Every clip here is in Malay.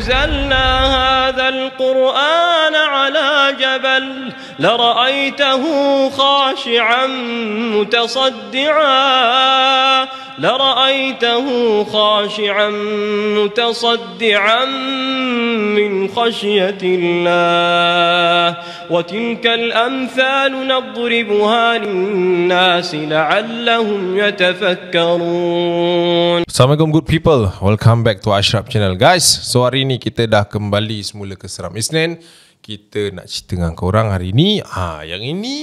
أنزلنا هذا القرآن على جبل لرأيته خاشعا متصدعا من خشية الله وتلك الأمثال نضربها للناس لعلهم يتفكرون. Assalamualaikum good people, welcome back to Ashraf channel guys. So hari ni kita dah kembali semula ke Seram Isnin. Kita nak cerita dengan korang hari ni. Yang ini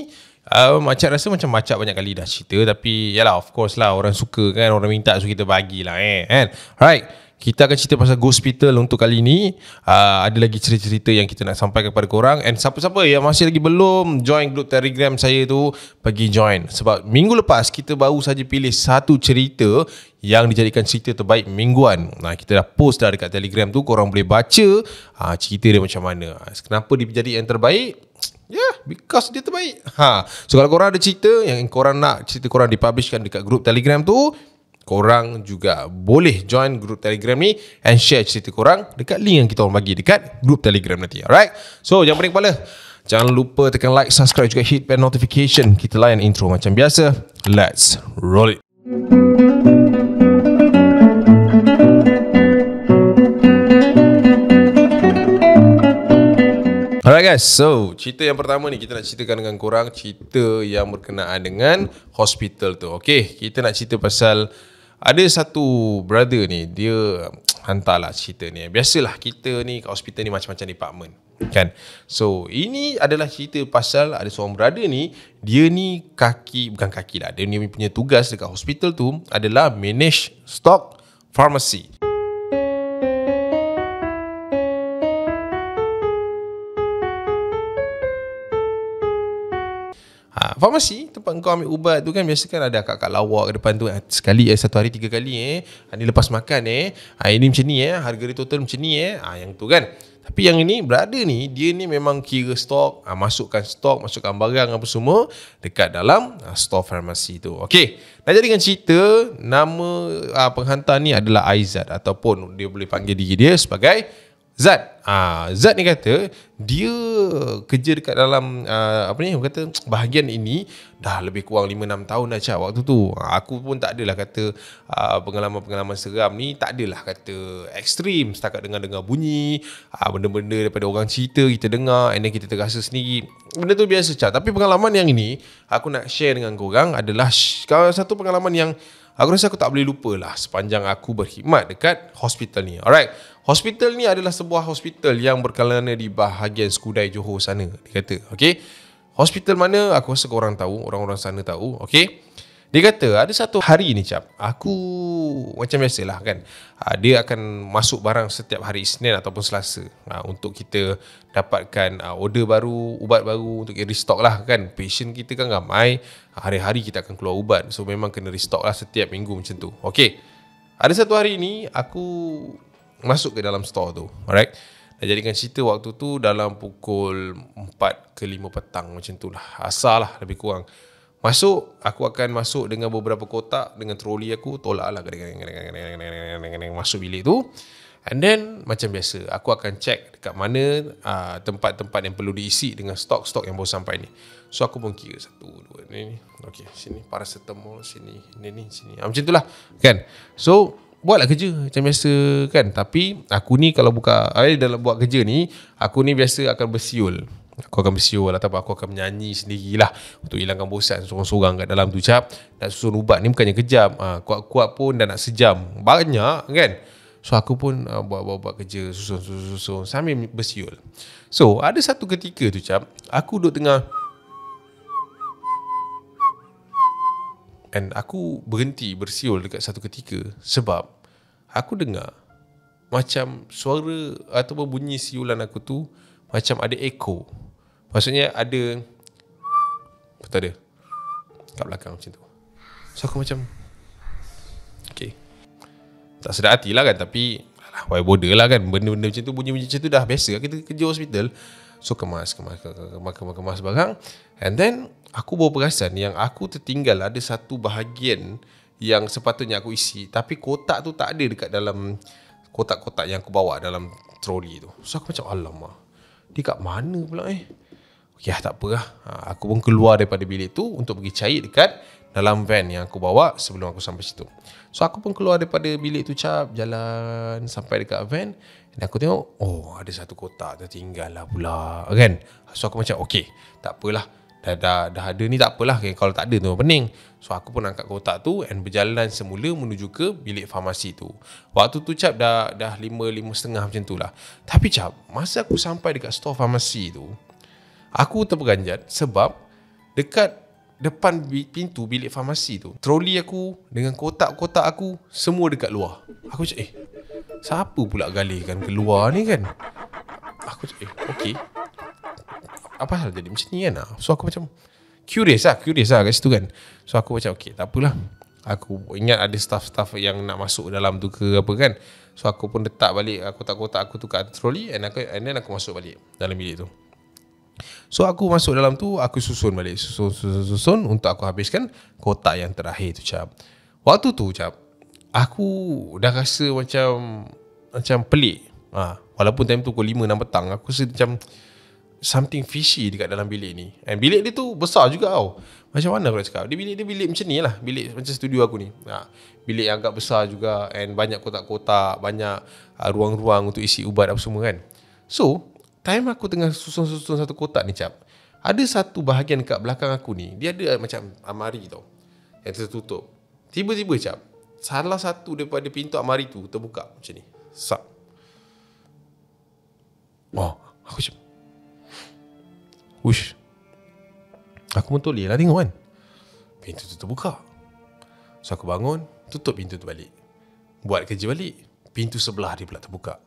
Macam rasa macam Macam banyak kali dah cerita, tapi yalah, of course lah, orang suka kan, orang minta, so kita bagilah kan. Alright, kita akan cerita pasal Ghost Hospital untuk kali ni. Ada lagi cerita-cerita yang kita nak sampaikan kepada korang. And siapa-siapa yang masih lagi belum join grup Telegram saya tu, pergi join. Sebab minggu lepas kita baru saja pilih satu cerita yang dijadikan cerita terbaik mingguan. Kita dah post dah dekat Telegram tu, korang boleh baca cerita dia macam mana. Kenapa dia jadi yang terbaik? Because dia terbaik. So kalau korang ada cerita yang korang nak cerita korang dipublishkan dekat grup Telegram tu, korang juga boleh join grup Telegram ni and share cerita korang dekat link yang kita orang bagi dekat grup Telegram nanti. Alright, so jangan pening kepala, jangan lupa tekan like, subscribe, juga hit bell notification. Kita layan intro macam biasa. Let's roll it. Alright guys, so cerita yang pertama ni kita nak ceritakan dengan korang cerita yang berkenaan dengan hospital tu. Okay, kita nak cerita pasal ada satu brother ni, dia hantarlah cerita ni. Biasalah kita ni kat hospital ni macam-macam department kan. So ini adalah cerita pasal ada seorang brother ni, dia ni bukan kaki lah, dia ni punya tugas dekat hospital tu adalah manage stock pharmacy. Farmasi, tempat kau ambil ubat tu kan, biasa kan ada akak-akak lawak ke depan tu, sekali satu hari 3 kali ni lepas makan ini macam ni harga dia total macam ni yang tu kan. Tapi yang ini brother ni, dia ni memang kira stok, masukkan barang apa semua dekat dalam store farmasi tu. Okey, nak jadikan cerita, nama penghantar ni adalah Aizat, ataupun dia boleh panggil diri dia sebagai Zat. Zat ni kata dia kerja dekat dalam bahagian ini dah lebih kurang 5-6 tahun dah cak waktu tu. Aku pun tak adalah kata pengalaman-pengalaman seram ni, tak adalah kata ekstrim, setakat dengar-dengar bunyi benda-benda daripada orang cerita, kita dengar and then kita terasa sendiri. Benda tu biasa cak. Tapi pengalaman yang ini aku nak share dengan korang adalah satu pengalaman yang aku rasa aku tak boleh lupa lah sepanjang aku berkhidmat dekat hospital ni. Alright, hospital ni adalah sebuah hospital yang berkelana di bahagian Skudai, Johor sana, dia kata. Okay, hospital mana aku rasa korang tahu, orang-orang sana tahu. Okay, dia kata ada satu hari ni cap, aku macam biasalah kan, dia akan masuk barang setiap hari Isnin ataupun Selasa untuk kita dapatkan order baru, ubat baru untuk restock lah kan. Patient kita kan ramai, hari-hari kita akan keluar ubat, so memang kena restock lah setiap minggu macam tu. Okay, ada satu hari ni aku masuk ke dalam store tu. Alright, nak jadikan cerita, waktu tu dalam pukul 4 ke 5 petang macam tu lah, asal lah lebih kurang. Aku akan masuk dengan beberapa kotak dengan troli aku, tolak lah masuk bilik tu. And then macam biasa, aku akan check dekat mana tempat-tempat yang perlu diisi dengan stok-stok yang baru sampai ni. So aku pun kira 1, 2 ni. Okay, sini paracetamol, sini ni sini. Macam tu lah kan. So buatlah kerja macam biasa kan. Tapi aku ni kalau dalam buat kerja ni, aku ni biasa akan bersiul. Aku akan bersiul ataupun aku akan menyanyi sendirilah untuk hilangkan bosan sorang-sorang kat dalam tu cap. Nak susun ubat ni bukannya kejap, kuat-kuat pun dah nak sejam, banyak kan. So aku pun buat kerja, susun sambil bersiul. So ada satu ketika tu cap, aku duduk tengah, and aku berhenti bersiul dekat satu ketika sebab aku dengar macam suara ataupun bunyi siulan aku tu macam ada echo. Maksudnya ada, betul ada kat belakang macam tu. So aku macam okay, tak sedar hati lah kan. Tapi why bother lah kan, benda-benda macam tu, bunyi-bunyi macam tu dah biasa kita kerja hospital. So kemas barang. And then aku baru perasan yang aku tertinggal ada satu bahagian yang sepatutnya aku isi, tapi kotak tu tak ada dekat dalam kotak-kotak yang aku bawa dalam troli tu. So aku macam alamak, dia kat mana pula Okay, tak apa lah. Aku pun keluar daripada bilik tu untuk pergi cari dekat dalam van yang aku bawa sebelum aku sampai situ. So aku pun keluar daripada bilik tu jalan sampai dekat van, dan aku tengok, oh ada satu kotak tertinggal lah pula kan. So aku macam okay, tak apalah, dah ada ni tak apalah, okay, kalau tak ada tu pening. So aku pun angkat kotak tu and berjalan semula menuju ke bilik farmasi tu. Waktu tu Cap dah 5:30 macam tu lah. Tapi Cap, masa aku sampai dekat store farmasi tu, aku terperanjat sebab dekat depan pintu bilik farmasi tu, troli aku dengan kotak-kotak aku semua dekat luar. Aku cakap, siapa pula galihkan keluar ni kan? Aku cakap, okay, apa hal jadi macam ni kan? So aku macam curious lah kat situ kan. So aku macam okay, tak apalah. Aku ingat ada staff-staff yang nak masuk dalam tu ke apa kan. So aku pun letak balik kotak-kotak aku tu kat troli, and then aku masuk balik dalam bilik tu. So aku masuk dalam tu, aku susun balik, susun untuk aku habiskan kotak yang terakhir tu Cap. Waktu tu Cap, aku dah rasa macam pelik. Walaupun time tu pukul 5-6 petang, aku rasa macam something fishy dekat dalam bilik ni. And bilik dia tu besar juga tau. Macam mana aku nak cakap, bilik macam ni lah, bilik macam studio aku ni. Bilik yang agak besar juga, and banyak kotak-kotak, banyak ruang-ruang untuk isi ubat apa semua kan. So time aku tengah susun satu kotak ni Cap, ada satu bahagian kat belakang aku ni, dia ada macam almari tau, yang tertutup. Tiba-tiba Cap, salah satu daripada pintu almari tu terbuka macam ni. Sak. Aku macam, wush. Aku pun toleh lah tengok kan, pintu tu terbuka. So aku bangun, tutup pintu tu balik, buat kerja balik. Pintu sebelah dia pula terbuka.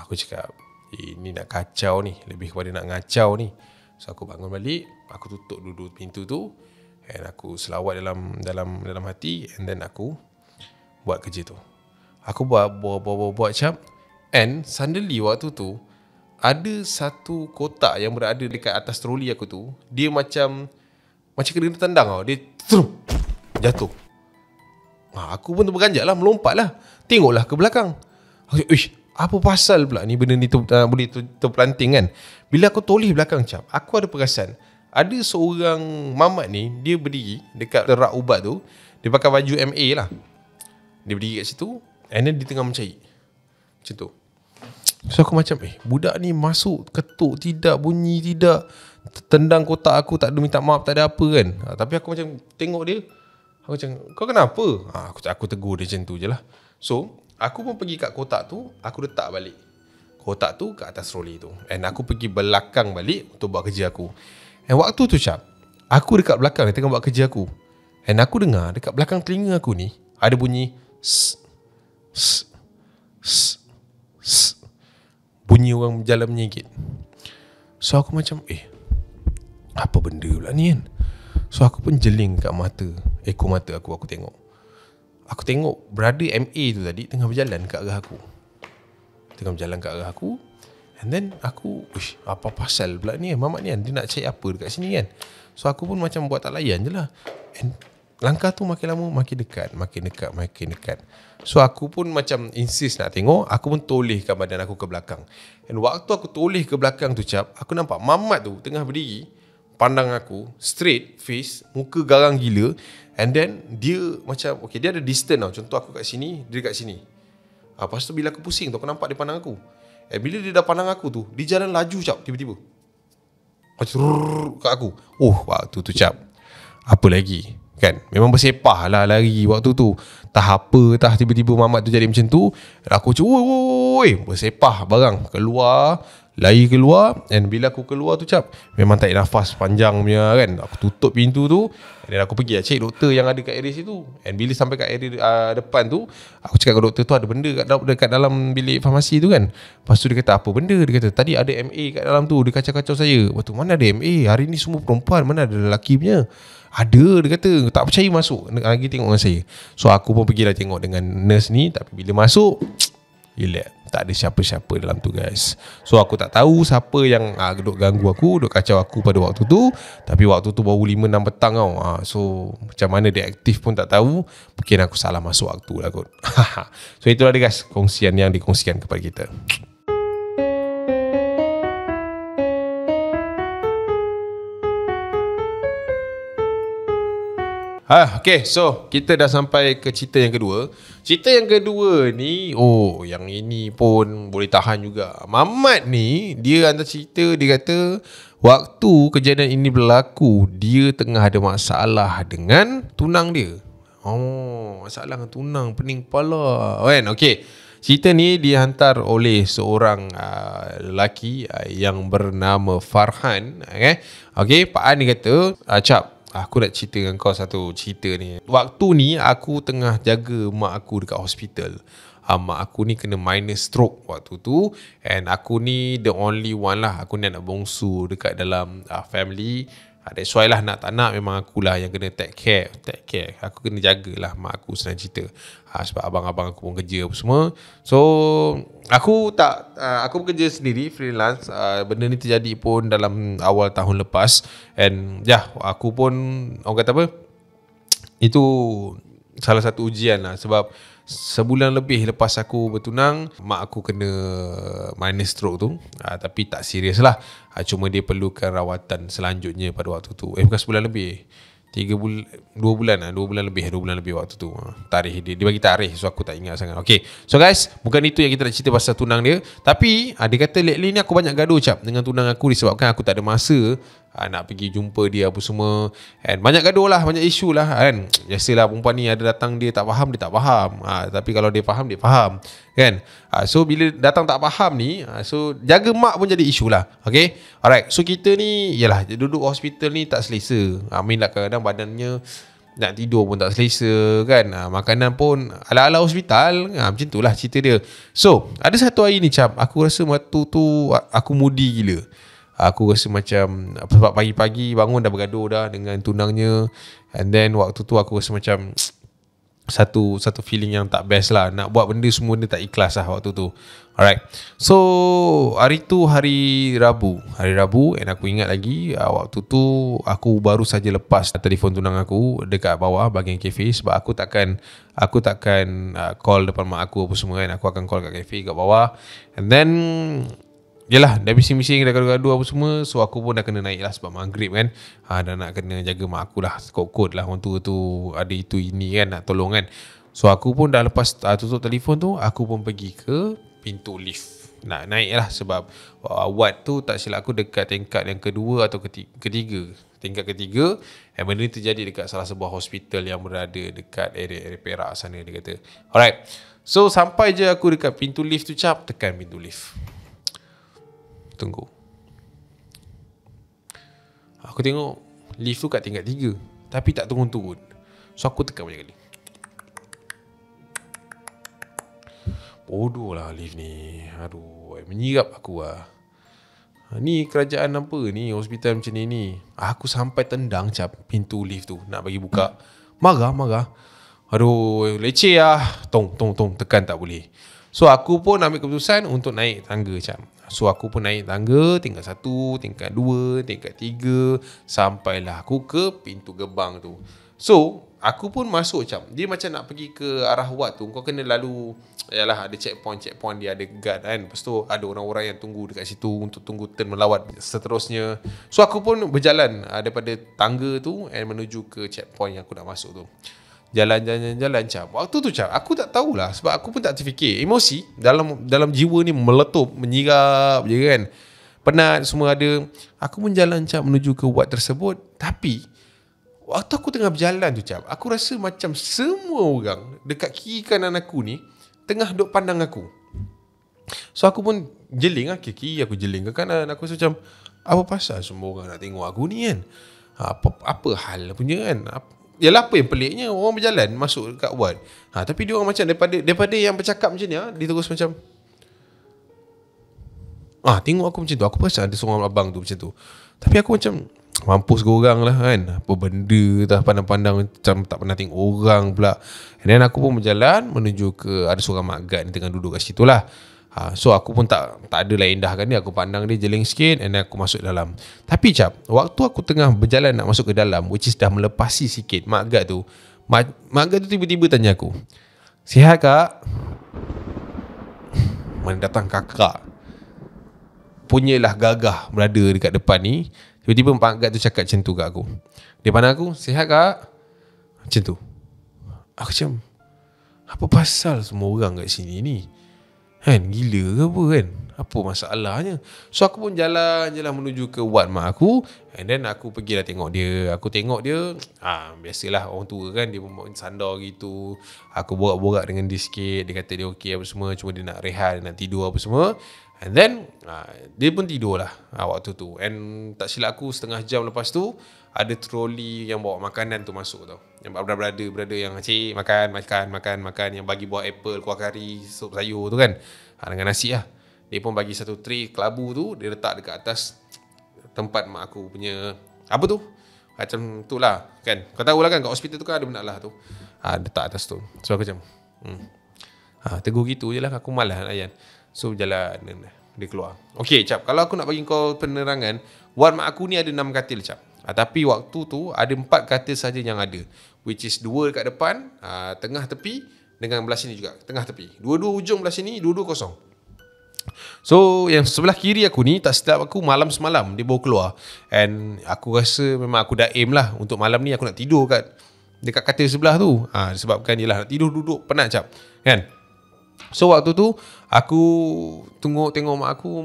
Aku cakap, ini nak kacau ni, lebih kepada nak ngacau ni. So aku bangun balik, aku tutup dulu pintu tu, and aku selawat dalam hati, and then aku buat kerja tu. Aku buat Cap, and suddenly waktu tu ada satu kotak yang berada dekat atas troli aku tu, dia macam kena tendang tau. Dia jatuh. Aku pun terperanjat lah, melompat lah, tengoklah ke belakang. Aku cakap, apa pasal pula ni benda ni boleh terpelanting kan. Bila aku toleh belakang Cap, aku ada perasan ada seorang mamat ni, dia berdiri dekat rak ubat tu. Dia pakai baju MA lah, dia berdiri kat situ, and then dia tengah mencari macam tu. So aku macam, budak ni masuk, ketuk tidak, bunyi tidak, tendang kotak aku, tak ada minta maaf, tak ada apa kan. Tapi aku macam tengok dia, aku macam, kau kenapa? Aku tegur dia macam tu je lah. So aku pun pergi kat kotak tu, aku letak balik kotak tu kat atas troli tu, and aku pergi belakang balik untuk buat kerja aku. And waktu tu Cap, aku dekat belakang ni tengah buat kerja aku, and aku dengar dekat belakang telinga aku ni ada bunyi bunyi orang berjalan menyegit. So aku macam, apa benda pula ni kan. So aku pun jeling kat ekor mata aku tengok. Aku tengok brother MA tu tadi tengah berjalan ke arah aku. And then aku, apa pasal pula ni mamat ni kan, dia nak cari apa dekat sini kan. So aku pun macam buat tak layan je lah. And langkah tu makin lama makin dekat. So aku pun macam insist nak tengok. Aku pun tolehkan badan aku ke belakang. And waktu aku toleh ke belakang tu Cap, aku nampak mamat tu tengah berdiri, pandang aku straight face, muka garang gila. And then dia macam, okay, dia ada distance tau. Contoh aku kat sini, dia kat sini. Lepas tu bila aku pusing tu, aku nampak dia pandang aku. Bila dia dah pandang aku tu, dia jalan laju Cap, tiba-tiba macam kat aku. Waktu tu Cap, apa lagi kan, memang bersepah lah lari waktu tu. Tiba-tiba mamat tu jadi macam tu. Aku macam, bersepah barang lari keluar. And bila aku keluar tu Cap, memang tak ada nafas panjang punya kan. Aku tutup pintu tu, dan aku pergi cek doktor yang ada kat area situ. And bila sampai kat area depan tu, aku cakap ke doktor tu ada benda dekat dalam bilik farmasi tu kan. Lepas tu dia kata, apa benda? Dia kata, tadi ada MA kat dalam tu, dia kacau-kacau saya. Waktu mana ada MA? Hari ni semua perempuan, mana ada lelaki punya? Ada, dia kata, tak percaya masuk lagi tengok dengan saya. So aku pun pergilah tengok dengan nurse ni. Tapi bila masuk, relax, Tak ada siapa-siapa dalam tu guys. So aku tak tahu siapa yang duk ganggu aku, duk kacau aku pada waktu tu. Tapi waktu tu baru 5-6 petang tau. So macam mana dia aktif pun tak tahu. Mungkin aku salah masuk waktu lah kot. So itulah dia guys, kongsian yang dikongsikan kepada kita. Okay, so kita dah sampai ke cerita yang kedua. Cerita yang kedua ni, yang ini pun boleh tahan juga. Mamat ni, dia hantar cerita, dia kata waktu kejadian ini berlaku, dia tengah ada masalah dengan tunang dia. Masalah dengan tunang, pening kepala kan. Okay, cerita ni dihantar oleh seorang lelaki yang bernama Farhan. Okay, Pak An ni kata, Cap, aku nak cerita dengan kau satu cerita ni. Waktu ni aku tengah jaga mak aku dekat hospital. Mak aku ni kena minor stroke waktu tu. And aku ni the only one lah. Aku ni anak bongsu dekat dalam family. That's why lah, nak tak nak memang akulah yang kena take care. Aku kena jagalah mak aku, senang cerita. Sebab abang-abang aku pun kerja apa semua. So aku bekerja sendiri, freelance. Benda ni terjadi pun dalam awal tahun lepas. And aku pun, orang kata apa, itu salah satu ujian lah. Sebab sebulan lebih lepas aku bertunang, mak aku kena minor stroke tu. Tapi tak serius lah. Cuma dia perlukan rawatan selanjutnya pada waktu tu. Bukan sebulan lebih, 2 bulan lebih waktu tu. Tarikh dia bagi tarikh, so aku tak ingat sangat. Okay, so guys, bukan itu yang kita nak cerita pasal tunang dia. Tapi dia kata lately ni aku banyak gaduh Cap dengan tunang aku, disebabkan aku tak ada masa nak pergi jumpa dia apa semua. And banyak gaduh lah, banyak isu lah kan. Biasalah perempuan ni, ada datang dia tak faham, tapi kalau dia faham kan. So bila datang tak faham ni, so jaga mak pun jadi isu lah. Okay, alright. So kita ni, yalah, duduk hospital ni tak selesa. Lah kadang-kadang badannya nak tidur pun tak selesa kan. Makanan pun ala-ala hospital. Macam tu lah cerita dia. So ada satu hari ni Cap, aku rasa waktu tu aku moody gila. Aku rasa macam, sebab pagi-pagi bangun dah bergaduh dah dengan tunangnya. And then waktu tu aku rasa macam satu feeling yang tak best lah. Nak buat benda semua ni tak ikhlas lah waktu tu. Alright. So hari tu hari Rabu. And aku ingat lagi, waktu tu aku baru saja lepas telefon tunang aku dekat bawah bahagian kafe. Sebab aku takkan call depan mak aku apa semua kan. Aku akan call kat kafe kat bawah. And then yalah, dah bising-bising, dah gaduh-gaduh apa semua. So aku pun dah kena naik lah sebab maghrib kan. Dah nak kena jaga mak aku lah. Kot-kot lah orang tua tu ada itu ini kan, nak tolong kan. So aku pun dah lepas tutup telefon tu, aku pun pergi ke pintu lift. Nak naik lah sebab ward tu tak silap aku dekat tingkat yang kedua atau ketiga. Tingkat ketiga. And benda ni terjadi dekat salah sebuah hospital yang berada dekat area Perak sana, dia kata. Alright. So sampai je aku dekat pintu lift tu Cap, tekan pintu lift. Tunggu. Aku tengok lift tu kat tingkat 3, tapi tak turun-turun. So aku tekan banyak kali. Bodoh lah lift ni. Aduh, menyirap aku lah. Ni kerajaan apa ni, hospital macam ni. Aku sampai tendang Cap pintu lift tu, nak bagi buka. Marah. Aduh, leceh lah. Tong, tekan tak boleh. So aku pun ambil keputusan untuk naik tangga Cap. So aku pun naik tangga, tingkat 1, tingkat 2, tingkat 3, sampailah aku ke pintu gerbang tu. So aku pun masuk Cap. Dia macam nak pergi ke arah ward tu, kau kena lalu, yalah, ada checkpoint dia ada guard kan. Lepas tu ada orang-orang yang tunggu dekat situ untuk tunggu turn melawat seterusnya. So aku pun berjalan daripada tangga tu and menuju ke checkpoint yang aku nak masuk tu. Jalan Cap. Waktu tu Cap, aku tak tahulah sebab aku pun tak terfikir. Emosi dalam jiwa ni meletup, menyirap je kan. Penat semua ada. Aku pun jalan Cap menuju ke ward tersebut. Tapi waktu aku tengah berjalan tu Cap, aku rasa macam semua orang dekat kiri kanan aku ni tengah duk pandang aku. So aku pun jeling ke kiri, aku jeling ke kanan. Aku rasa macam, apa pasal semua orang nak tengok aku ni kan? Apa hal punya kan? Yalah, apa yang peliknya orang berjalan masuk kat ward. Tapi dia orang macam daripada yang bercakap macam ni, dia terus macam tengok aku macam tu. Aku perasan ada seorang abang tu macam tu. Tapi aku macam, mampus ke orang lah kan. Apa benda dah pandang-pandang macam tak pernah tengok orang pula. And then aku pun berjalan menuju ke, ada seorang mak gad ni tengah duduk kat situ lah. So aku pun tak adalah indahkan dia. Aku pandang dia jeling sikit and then aku masuk dalam. Tapi cap, waktu aku tengah berjalan nak masuk ke dalam, which is dah melepasi sikit, Mak Gad tu tiba-tiba tanya aku, "Sihat kak?" Mana datang kakak punyalah gagah berada dekat depan ni. Tiba-tiba Mak Gad tu cakap macam tu kat aku. Dia pandang aku, "Sihat kak?" Macam tu. Aku macam, apa pasal semua orang kat sini ni? Kan, gila ke apa kan? Apa masalahnya? So aku pun jalan menuju ke ward mak aku. And then aku pergilah tengok dia. Aku tengok dia, biasalah orang tua kan, dia pun sandar gitu. Aku borak-borak dengan dia sikit. Dia kata dia okey apa semua, cuma dia nak rehat, dia nak tidur apa semua. And then dia pun tidur lah waktu tu. And tak silap aku, setengah jam lepas tu ada troli yang bawa makanan tu masuk tau. Yang brother yang cik makan, yang bagi buah apple, kuah kari, sup sayur tu kan, dengan nasi lah. Dia pun bagi satu tray kelabu tu, dia letak dekat atas tempat mak aku punya apa tu, macam tu lah kan. Kau tahu lah kan, kat hospital tu kan ada benda lah tu, letak atas tu. So aku macam tegur gitu je lah. Aku malas nak layan. So jalan, dia keluar. Okay cap, kalau aku nak bagi kau penerangan, ward mak aku ni ada 6 katil cap. Tapi waktu tu ada 4 katil saja yang ada, which is 2 dekat depan, tengah tepi, dengan belah sini juga tengah tepi. Dua-dua ujung belah sini, dua-dua kosong. So yang sebelah kiri aku ni, tak silap aku, malam semalam dia baru keluar. And aku rasa memang aku dah aim lah untuk malam ni aku nak tidur dekat katil sebelah tu. Disebabkan dia lah nak tidur duduk penat cap kan. So waktu tu aku tengok mak aku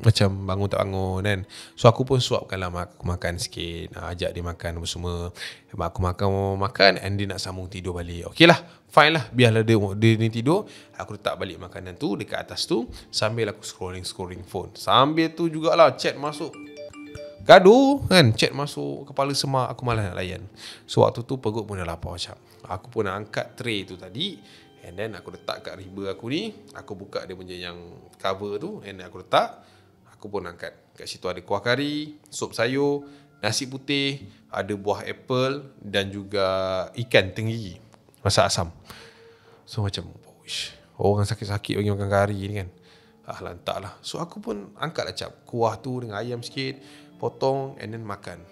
macam bangun tak bangun kan. So aku pun suapkan lah mak aku makan sikit, ajak dia makan apa semua. Mak aku makan and dia nak sambung tidur balik. Okey lah, fine lah, biarlah dia ni tidur. Aku letak balik makanan tu dekat atas tu, sambil aku scrolling phone. Sambil tu jugalah chat masuk, gaduh kan, chat masuk, kepala semak, aku malas nak layan. So waktu tu perut pun dah lapar macam. Aku pun nak angkat tray tu tadi, and then aku letak kat riba aku ni. Aku buka dia punya yang cover tu, and then aku letak. Aku pun angkat. Kat situ ada kuah kari, sup sayur, nasi putih, ada buah apple dan juga ikan tenggiri masak asam. So macam, orang sakit-sakit bagi makan kari ni kan. Lantak lah. So aku pun angkat lah cap kuah tu dengan ayam sikit, potong, and then makan.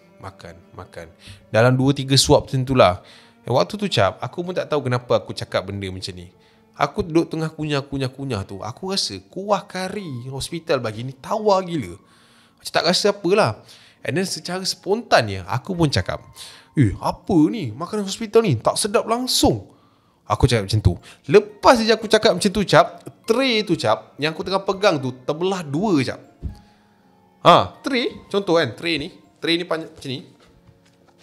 Dalam 2-3 suap macam tu lah. Waktu tu cap, aku pun tak tahu kenapa aku cakap benda macam ni. Aku duduk tengah kunyah tu, aku rasa kuah kari hospital bagi ni tawar gila. Macam tak rasa apalah. And then secara spontannya aku pun cakap, apa ni, makanan hospital ni tak sedap langsung. Aku cakap macam tu. Lepas je aku cakap macam tu cap, tray tu cap, yang aku tengah pegang tu terbelah 2 cap. Tray, contoh kan, tray ni panjang macam ni.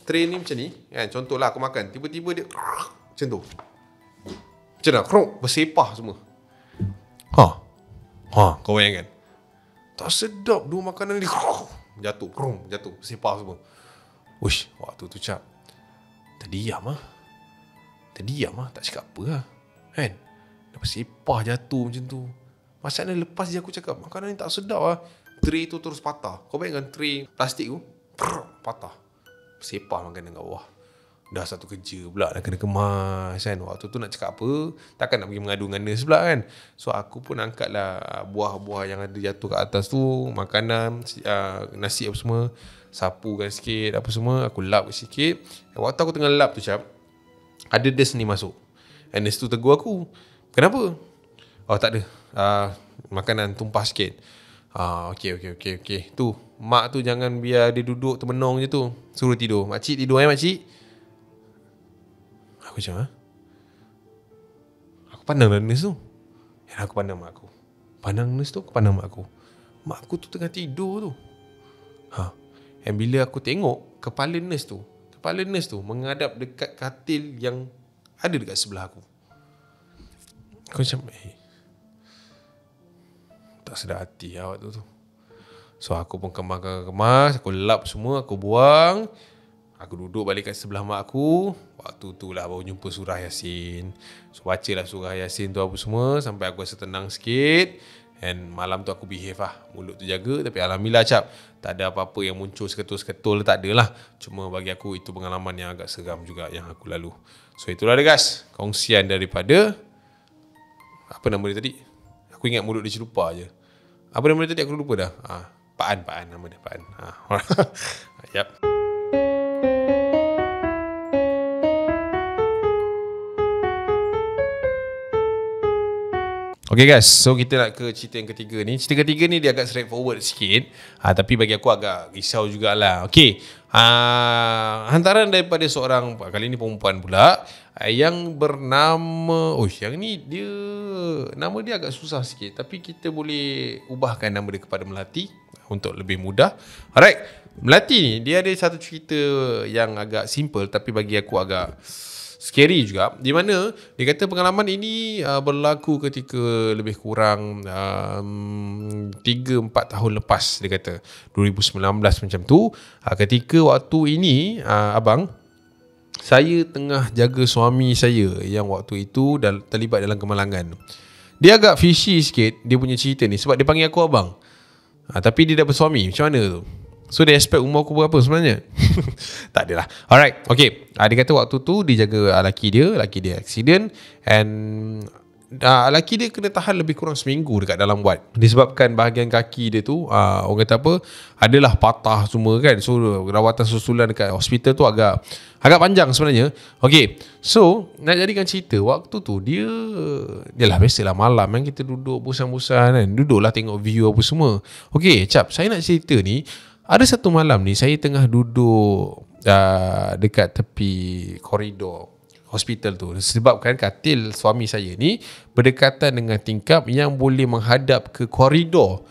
Tray ni macam ni kan, contohlah aku makan, tiba-tiba dia macam tu. Macam mana? Bersepah semua. Kau bayangkan, tak sedap dua makanan ni. Jatuh, bersepah semua. Uish, waktu tu cap terdiam lah, tak cakap apa lah kan. Dah bersepah jatuh macam tu. Masalahnya lepas je aku cakap makanan ni tak sedap lah, tray tu terus patah. Kau bayangkan tray plastik tu patah, sepah makanan kat bawah. Dah satu kerja pula nak kena kemas kan. Waktu tu nak cakap apa, takkan nak pergi mengadu dengan nurse pula kan. So aku pun angkat lah buah-buah yang ada jatuh kat atas tu, makanan, nasi apa semua, sapukan sikit apa semua, aku lap sikit. Waktu aku tengah lap tu cap, ada nurse ni masuk. And nurse tu tegur aku, kenapa? Tak ada, makanan tumpah sikit. Okay. Tu, mak tu jangan biar dia duduk termenung je tu, suruh tidur. Makcik tidur makcik. Aku macam, aku pandang nurse tu. Dan aku pandang mak aku. Mak aku tu tengah tidur tu. Dan bila aku tengok kepala nurse tu menghadap dekat katil yang ada dekat sebelah aku. Aku macam, tak sedar hati lah waktu tu. So aku pun kemas, aku lap semua, aku buang. Aku duduk balik kat sebelah mak aku. Waktu tu lah baru jumpa surah Yasin. So bacalah surah Yasin tu apa semua, sampai aku rasa tenang sikit. And malam tu aku behave lah, mulut tu jaga. Tapi alhamdulillah cap, tak ada apa-apa yang muncul seketul-seketul, tak ada lah. Cuma bagi aku itu pengalaman yang agak seram juga yang aku lalu. So itulah dia guys, kongsian daripada, apa nama dia tadi? Aku Aku ingat mulut dia celupa je. Apa nama dia tadi aku lupa dah. Pak An nama dia, Pak An. Yap. Okay guys, so kita nak ke cerita yang ketiga ni. Cerita ketiga ni dia agak straightforward sikit, tapi bagi aku agak risau jugalah. Okay, hantaran daripada seorang, kali ni perempuan pula, yang bernama, yang ni dia, nama dia agak susah sikit, tapi kita boleh ubahkan nama dia kepada Melati untuk lebih mudah. Alright, Melati ni dia ada satu cerita yang agak simple tapi bagi aku agak scary juga, di mana dia kata pengalaman ini berlaku ketika lebih kurang 3-4 tahun lepas. Dia kata 2019 macam tu. Ketika waktu ini abang, saya tengah jaga suami saya yang waktu itu terlibat dalam kemalangan. Dia agak fishy sikit dia punya cerita ni sebab dia panggil aku abang, tapi dia dah bersuami. Macam mana tu? So dia expect umur aku berapa sebenarnya? Tak adalah. Alright, okay. Dia kata waktu tu dia jaga laki dia accident, and laki dia kena tahan lebih kurang seminggu dekat dalam ward disebabkan bahagian kaki dia tu orang kata apa, adalah patah semua kan. So rawatan susulan dekat hospital tu agak panjang sebenarnya. Okay, so nak jadikan cerita, waktu tu dia lah biasalah malam kan, kita duduk bosan-bosan kan, duduklah tengok view apa semua. Okay, saya nak cerita ni. Ada satu malam ni saya tengah duduk dekat tepi koridor hospital tu, sebabkan katil suami saya ni berdekatan dengan tingkap yang boleh menghadap ke koridor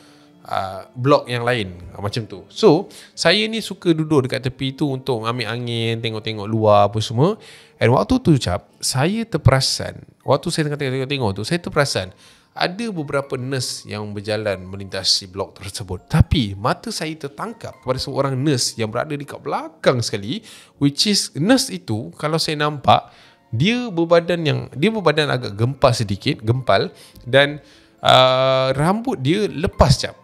blok yang lain, macam tu. So saya ni suka duduk dekat tepi tu untuk ambil angin, tengok-tengok luar apa semua. And waktu tu saya terperasan, waktu saya tengah tengok tu, saya terperasan ada beberapa nurse yang berjalan melintasi blok tersebut. Tapi mata saya tertangkap kepada seorang nurse yang berada dekat belakang sekali, which is nurse itu kalau saya nampak dia berbadan agak gempal, dan rambut dia lepas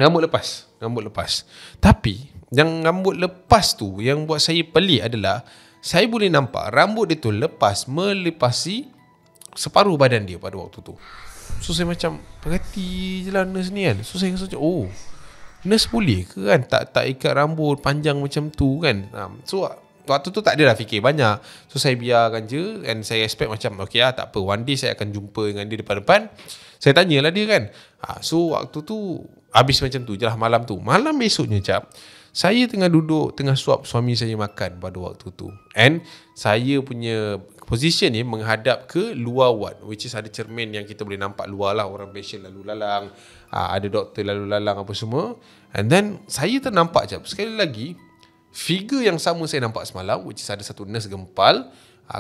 Rambut lepas. Tapi yang rambut lepas tu yang buat saya pelik adalah saya boleh nampak rambut dia tu lepas melepasi separuh badan dia pada waktu tu. So saya macam perhati je lah nurse ni kan. So saya rasa nurse boleh ke kan tak ikat rambut panjang macam tu kan. So waktu tu tak adalah fikir banyak. So saya biarkan je, and saya expect macam okay tak apa, one day saya akan jumpa dengan dia depan-depan. Saya tanyalah dia kan. So waktu tu habis macam tu je lah malam tu. Malam besoknya saya tengah duduk, tengah suap suami saya makan pada waktu tu. And saya punya position ni menghadap ke luar ward, which is ada cermin yang kita boleh nampak luar lah, orang patient lalu lalang, ada doktor lalu lalang apa semua. And then saya ternampak sekali lagi figure yang sama saya nampak semalam, which is ada satu nurse gempal,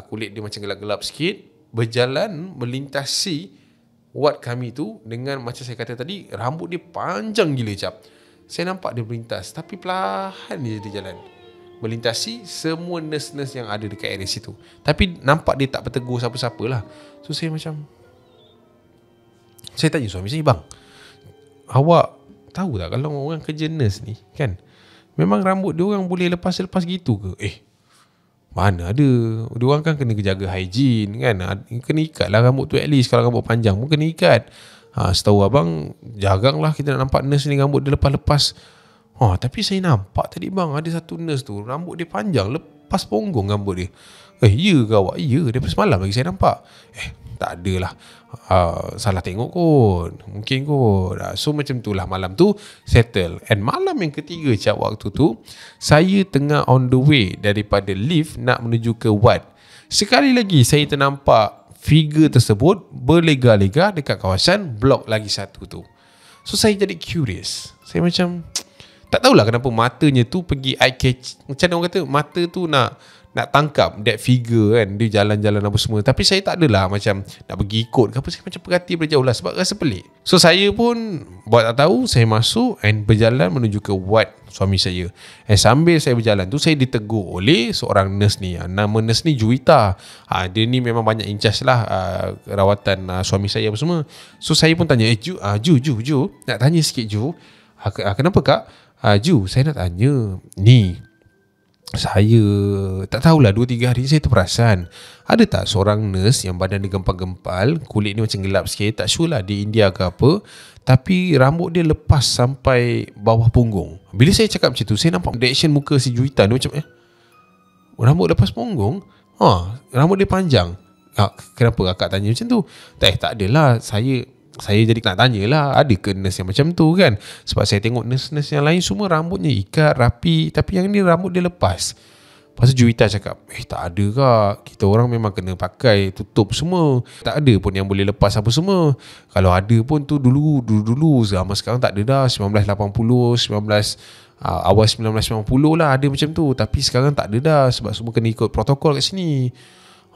kulit dia macam gelap-gelap sikit, berjalan melintasi ward kami tu dengan macam saya kata tadi, rambut dia panjang gila Saya nampak dia melintas, tapi perlahan dia jalan melintasi semua nurse-nurse yang ada dekat area situ. Tapi nampak dia tak bertegur siapa-siapa lah. So saya macam, saya tanya suami saya, bang, awak tahu tak kalau orang kerja nurse ni kan, memang rambut dia orang boleh lepas-lepas gitu ke? Mana ada, dia orang kan kena jaga hygiene kan, kena ikat lah rambut tu, at least kalau rambut panjang pun kena ikat. Setahu abang, jaranglah kita nak nampak nurse ni rambut dia lepas-lepas. Tapi saya nampak tadi bang, ada satu nurse tu rambut dia panjang, lepas punggung rambut dia. Ya ke awak? Ya, daripada semalam lagi saya nampak. Tak adalah, salah tengok kot, mungkin kot. So macam tu lah malam tu settle. And malam yang ketiga waktu tu, saya tengah on the way daripada lift nak menuju ke ward. Sekali lagi saya ternampak figure tersebut berlega-lega dekat kawasan blok lagi satu tu. So saya jadi curious. Saya macam tak tahulah kenapa matanya tu pergi eye catch. Macam orang kata mata tu nak tangkap that figure kan, dia jalan-jalan apa semua. Tapi saya tak adalah macam nak pergi ikut ke apa. Saya macam perhati berjauh lah sebab rasa pelik. So saya pun buat tak tahu, saya masuk and berjalan menuju ke ward suami saya. And sambil saya berjalan tu, saya ditegur oleh seorang nurse ni. Nama nurse ni Juwita. Dia ni memang banyak in charge lah rawatan suami saya apa semua. So saya pun tanya, Ju, nak tanya sikit Ju. Kenapa kak? Ju, saya nak tanya ni, saya tak tahulah 2-3 hari saya terperasan ada tak seorang nurse yang badan dia gempal-gempal, kulit dia macam gelap sikit, tak sure lah di India ke apa, tapi rambut dia lepas sampai bawah punggung. Bila saya cakap macam tu, saya nampak reaction muka si Juwita ni macam rambut lepas punggung? Rambut dia panjang. Kenapa kakak tanya macam tu? Tak adalah, saya jadi nak tanya lah, ada ke nurse yang macam tu kan? Sebab saya tengok nurse-nurse yang lain semua rambutnya ikat, rapi, tapi yang ni rambut dia lepas. Lepas tu Juwita cakap, tak ada kak, kita orang memang kena pakai tutup semua. Tak ada pun yang boleh lepas apa semua. Kalau ada pun tu dulu zaman sekarang tak ada dah. 1980, awal 1990 lah ada macam tu. Tapi sekarang tak ada dah sebab semua kena ikut protokol kat sini.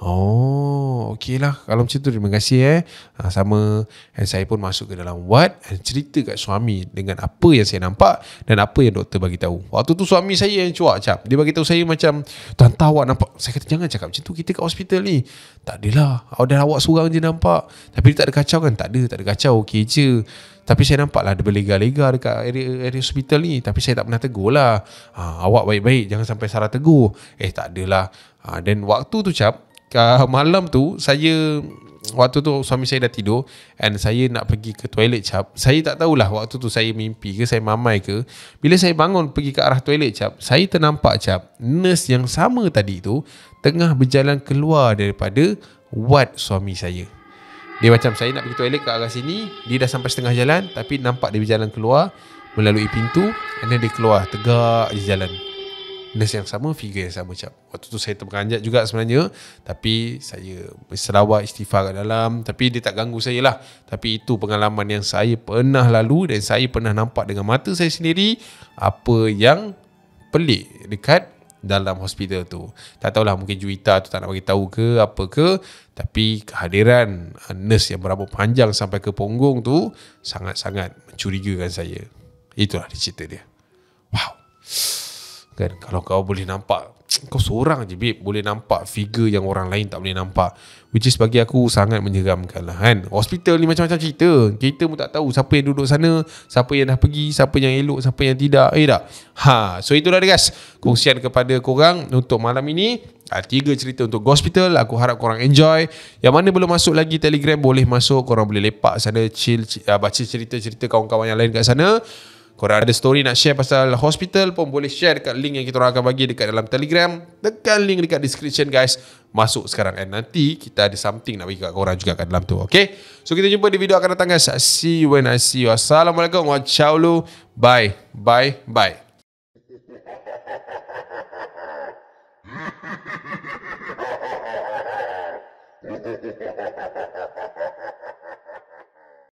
Okey lah kalau macam tu, terima kasih sama. Dan saya pun masuk ke dalam ward dan cerita kat suami dengan apa yang saya nampak dan apa yang doktor bagi tahu. Waktu tu suami saya yang cuak cap. Dia bagi tahu saya macam, "Tuan tahu awak nampak." Saya kata, "Jangan cakap macam tu, kita kat hospital ni." "Tak adalah, awak seorang je nampak." "Tapi tak ada kacau kan?" Tak ada kacau, okey je. Tapi saya nampak lah ada berlega-lega dekat area hospital ni. Tapi saya tak pernah tegur lah. "Awak baik-baik, jangan sampai salah tegur." Tak adalah. Dan waktu tu cap, malam tu waktu tu suami saya dah tidur and saya nak pergi ke toilet cap. Saya tak tahulah waktu tu saya mimpi ke saya mamai ke. Bila saya bangun pergi ke arah toilet cap, saya ternampak cap nurse yang sama tadi tu tengah berjalan keluar daripada ward suami saya. Dia macam saya nak pergi toilet ke arah sini, dia dah sampai setengah jalan tapi nampak dia berjalan keluar melalui pintu and then dia keluar tegak di jalan. Nurse yang sama, figure yang sama cap. Waktu tu saya terperanjat juga sebenarnya, tapi saya berselawat istighfar kat dalam. Tapi dia tak ganggu saya lah. Tapi itu pengalaman yang saya pernah lalu dan saya pernah nampak dengan mata saya sendiri apa yang pelik dekat dalam hospital tu. Tak tahulah, mungkin Juwita tu tak nak bagi tahu ke apa ke, tapi kehadiran nurse yang berambut panjang sampai ke punggung tu sangat-sangat mencurigakan saya. Itulah cerita dia. Wow. Kan, kalau kau boleh nampak, kau seorang je babe boleh nampak figure yang orang lain tak boleh nampak, which is bagi aku sangat menyeramkan lah kan. Hospital ni macam-macam cerita. Kita pun tak tahu siapa yang duduk sana, siapa yang dah pergi, siapa yang elok, siapa yang tidak. Tak. So itulah dia guys, kongsian kepada korang untuk malam ini. 3 cerita untuk hospital. Aku harap korang enjoy. Yang mana belum masuk lagi Telegram, boleh masuk. Korang boleh lepak sana, chill, baca cerita-cerita kawan-kawan yang lain kat sana. Korang ada story nak share pasal hospital pun boleh share dekat link yang kita orang akan bagi dekat dalam Telegram. Tekan link dekat description guys. Masuk sekarang and nanti kita ada something nak bagi kat korang juga kat dalam tu. Okay, so kita jumpa di video akan datang guys. See you when I see you. Assalamualaikum. Ciao lu. Bye. Bye. Bye.